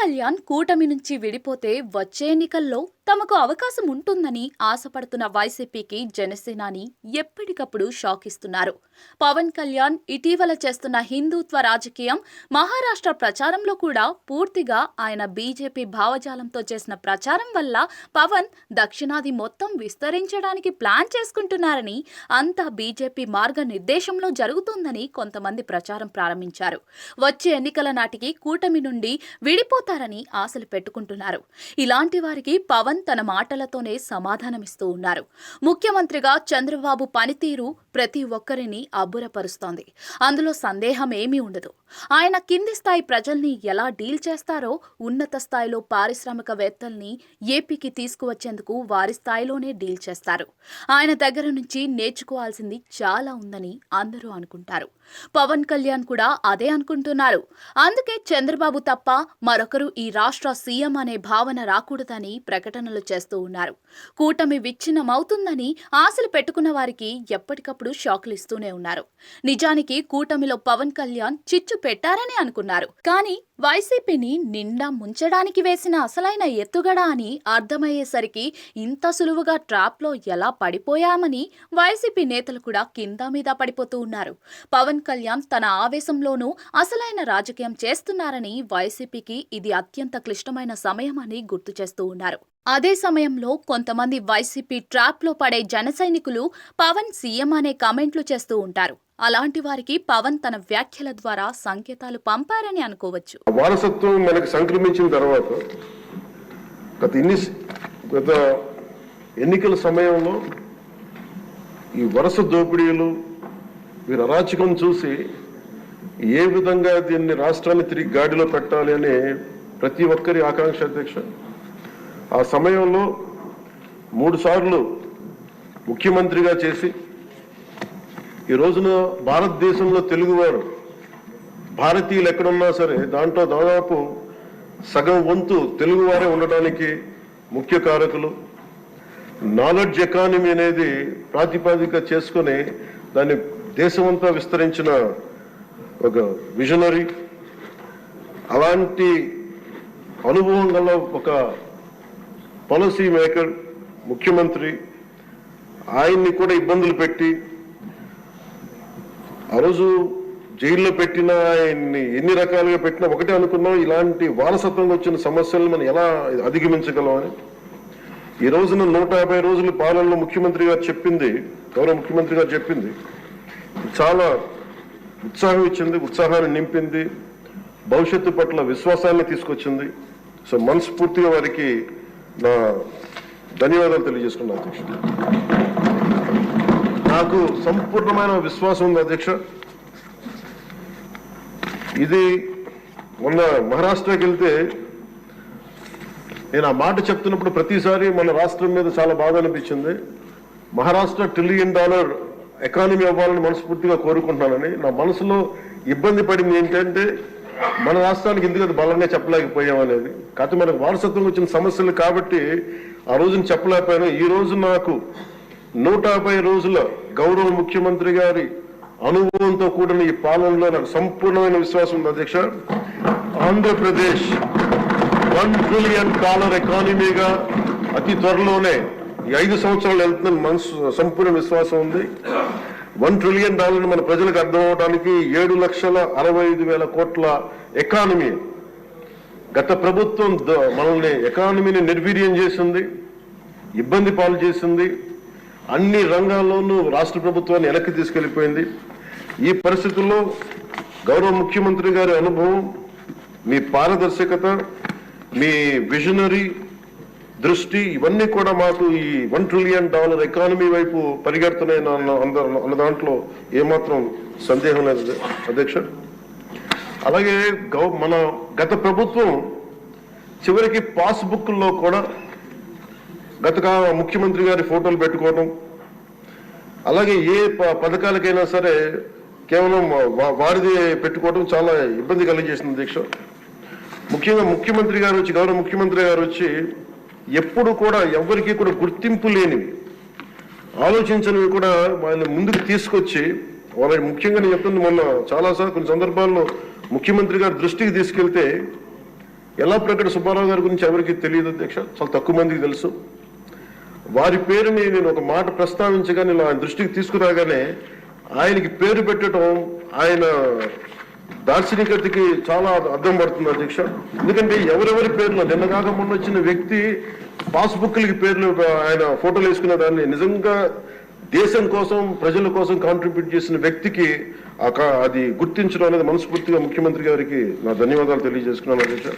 కళ్యాణ్ కూటమి నుంచి విడిపోతే వచ్చే ఎన్నికల్లో తమకు అవకాశం ఉంటుందని ఆశపడుతున్న వైసీపీకి జనసేనాని ఎప్పటికప్పుడు షాక్ ఇస్తున్నారు. పవన్ కళ్యాణ్ ఇటీవల చేస్తున్న హిందూత్వ రాజకీయం, మహారాష్ట్ర ప్రచారంలో కూడా పూర్తిగా ఆయన బీజేపీ భావజాలంతో చేసిన ప్రచారం వల్ల పవన్ దక్షిణాది మొత్తం విస్తరించడానికి ప్లాన్ చేసుకుంటున్నారని, అంతా బీజేపీ మార్గనిర్దేశంలో జరుగుతుందని కొంతమంది ప్రచారం ప్రారంభించారు. వచ్చే ఎన్నికల నాటికి కూటమి నుండి విడిపోతారని ఆశలు పెట్టుకుంటున్నారు. ఇలాంటి వారికి పవన్ తన మాటలతోనే సమాధానమిస్తూ ఉన్నారు. ముఖ్యమంత్రిగా చంద్రబాబు పనితీరు ప్రతి ఒక్కరిని అబ్బురపరుస్తోంది. అందులో సందేహం ఏమీ ఉండదు. ఆయన కింది స్థాయి ప్రజల్ని ఎలా డీల్ చేస్తారో, ఉన్నత స్థాయిలో పారిశ్రామికవేత్తల్ని ఏపీకి తీసుకువచ్చేందుకు వారి స్థాయిలోనే డీల్ చేస్తారు. ఆయన దగ్గర నుంచి నేర్చుకోవాల్సింది చాలా ఉందని అందరూ అనుకుంటారు. పవన్ కళ్యాణ్ కూడా అదే అనుకుంటున్నారు. అందుకే చంద్రబాబు తప్ప మరొకరు ఈ రాష్ట్ర సీఎం అనే భావన రాకూడదని ప్రకటనలు చేస్తూ ఉన్నారు. కూటమి విచ్ఛిన్నమవుతుందని ఆశలు పెట్టుకున్న వారికి ఎప్పటికప్పుడు షాకులు ఇస్తూనే ఉన్నారు. నిజానికి కూటమిలో పవన్ కళ్యాణ్ చిచ్చు పెట్టారని అనుకున్నారు. కానీ వైసీపీని నిండా ముంచడానికి వేసిన అసలైన ఎత్తుగడ అని అర్థమయ్యేసరికి ఇంత సులువుగా ట్రాప్లో ఎలా పడిపోయామని వైసీపీ నేతలు కూడా కింద మీద పడిపోతూ ఉన్నారు. పవన్ కళ్యాణ్ తన ఆవేశంలోనూ అసలైన రాజకీయం చేస్తున్నారని, వైసీపీకి ఇది అత్యంత క్లిష్టమైన సమయం అని గుర్తు చేస్తూ ఉన్నారు. అదే సమయంలో కొంతమంది వైసీపీ ట్రాప్లో పడే జన సైనికులు పవన్ సీఎం అనే కామెంట్లు చేస్తూ ఉంటారు. అలాంటి వారికి పవన్ తన వ్యాఖ్యల ద్వారా సంకేతాలు పంపారని అనుకోవచ్చు. వారసత్వం మనకు సంక్రమించిన తర్వాత గత ఎన్నికల సమయంలో ఈ వరుస దోపిడీలు, వీరి అరాచకం చూసి ఏ విధంగా దీన్ని రాష్ట్రాన్ని తిరిగి గాడిలో పెట్టాలి అని ప్రతి ఒక్కరి ఆకాంక్ష అధ్యక్ష. ఆ సమయంలో 3 సార్లు ముఖ్యమంత్రిగా చేసి ఈ రోజున భారతదేశంలో తెలుగువారు, భారతీయులు ఎక్కడున్నా సరే దాంట్లో దాదాపు సగం వంతు తెలుగువారే ఉండటానికి ముఖ్య కారకులు. నాలెడ్జ్ ఎకానమీ అనేది ప్రాతిపదిక చేసుకుని దాన్ని దేశమంతా విస్తరించిన ఒక విజనరీ. అలాంటి అనుభవం గల ఒక పాలసీ మేకర్ ముఖ్యమంత్రి, ఆయన్ని కూడా ఇబ్బందులు పెట్టి ఆ రోజు జైల్లో పెట్టినా, ఆయన్ని ఎన్ని రకాలుగా పెట్టినా ఒకటే అనుకున్నాం, ఇలాంటి వారసత్వంగా వచ్చిన సమస్యలను మనం ఎలా అధిగమించగలం అని. ఈ రోజున 150 రోజుల పాలనలో ముఖ్యమంత్రి గారు చెప్పింది, గౌరవ ముఖ్యమంత్రి గారు చెప్పింది చాలా ఉత్సాహం ఇచ్చింది, ఉత్సాహాన్ని నింపింది, భవిష్యత్తు పట్ల విశ్వాసాన్ని తీసుకొచ్చింది. సో మనస్ఫూర్తిగా వారికి నా ధన్యవాదాలు తెలియజేసుకున్నాను అధ్యక్ష. నాకు సంపూర్ణమైన విశ్వాసం ఉంది అధ్యక్ష. ఇది మొన్న మహారాష్ట్రకి వెళ్తే నేను ఆ మాట చెప్తున్నప్పుడు ప్రతిసారి మన రాష్ట్రం మీద చాలా బాధ అనిపించింది. మహారాష్ట్ర $1 ట్రిలియన్ ఎకానమీ అవ్వాలని మనస్ఫూర్తిగా కోరుకుంటున్నానని. నా మనసులో ఇబ్బంది పడింది ఏంటంటే మన రాష్ట్రానికి ఎందుకంటే బలంగా చెప్పలేకపోయామనేది. కాకపోతే మనకు వారసత్వం వచ్చిన సమస్యలు కాబట్టి ఆ రోజున చెప్పలేకపోయాను. ఈ రోజు నాకు 150 రోజుల గౌరవ ముఖ్యమంత్రి గారి అనుభవంతో కూడిన ఈ పాలనలో నాకు సంపూర్ణమైన విశ్వాసం ఉంది అధ్యక్ష. ఆంధ్రప్రదేశ్ $1 ట్రిలియన్ ఎకానమీగా అతి త్వరలోనే ఈ 5 సంవత్సరాలు వెళ్తుందని మనసు సంపూర్ణ విశ్వాసం ఉంది. $1 ట్రిలియన్ మన ప్రజలకు అర్థం అవడానికి 7,65,000 కోట్ల ఎకానమీ. గత ప్రభుత్వం మనల్ని ఎకానమీని నిర్వీర్యం చేసింది, ఇబ్బంది పాలు చేసింది, అన్ని రంగాల్లోనూ రాష్ట్ర ప్రభుత్వాన్ని వెనక్కి తీసుకెళ్లిపోయింది. ఈ పరిస్థితుల్లో గౌరవ ముఖ్యమంత్రి గారి అనుభవం, మీ పారదర్శకత, మీ విజనరీ దృష్టి, ఇవన్నీ కూడా మాకు ఈ $1 ట్రిలియన్ ఎకానమీ వైపు పరిగెడుతున్నాయి అన్న దాంట్లో ఏమాత్రం సందేహం లేదు అధ్యక్ష. అలాగే మన గత ప్రభుత్వం చివరికి పాస్బుక్లో కూడా గత ముఖ్యమంత్రి గారి ఫోటోలు పెట్టుకోవడం, అలాగే ఏ పథకాలకైనా సరే కేవలం వారిది పెట్టుకోవడం చాలా ఇబ్బంది కలిగజేసింది అధ్యక్ష. ముఖ్యంగా ముఖ్యమంత్రి గారు వచ్చి, గౌరవ ముఖ్యమంత్రి గారు వచ్చి ఎప్పుడు కూడా ఎవరికి కూడా గుర్తింపు లేనివి, ఆలోచించనివి కూడా వాళ్ళని ముందుకు తీసుకొచ్చి వాళ్ళకి ముఖ్యంగా నేను చెప్తుంది, మొన్న చాలాసార్లు కొన్ని సందర్భాల్లో ముఖ్యమంత్రి గారి దృష్టికి తీసుకెళ్తే ఎల్లాప్రగడ సుబ్బారావు గారి గురించి ఎవరికి తెలియదు అధ్యక్ష, చాలా తక్కువ మందికి తెలుసు. వారి పేరుని నేను ఒక మాట ప్రస్తావించగా నేను ఆయన దృష్టికి తీసుకురాగానే ఆయనకి పేరు పెట్టడం ఆయన దార్శనికతకి చాలా అర్థం పడుతుంది అధ్యక్ష. ఎందుకంటే ఎవరెవరి పేర్లు నిన్నగాక మొన్న వచ్చిన వ్యక్తి పాస్బుక్లకి పేర్లు ఆయన ఫోటోలు వేసుకున్న దాన్ని నిజంగా దేశం కోసం ప్రజల కోసం కాంట్రిబ్యూట్ చేసిన వ్యక్తికి అది గుర్తించడం అనేది మనస్ఫూర్తిగా ముఖ్యమంత్రి గారికి నా ధన్యవాదాలు తెలియజేసుకున్నాను అధ్యక్ష.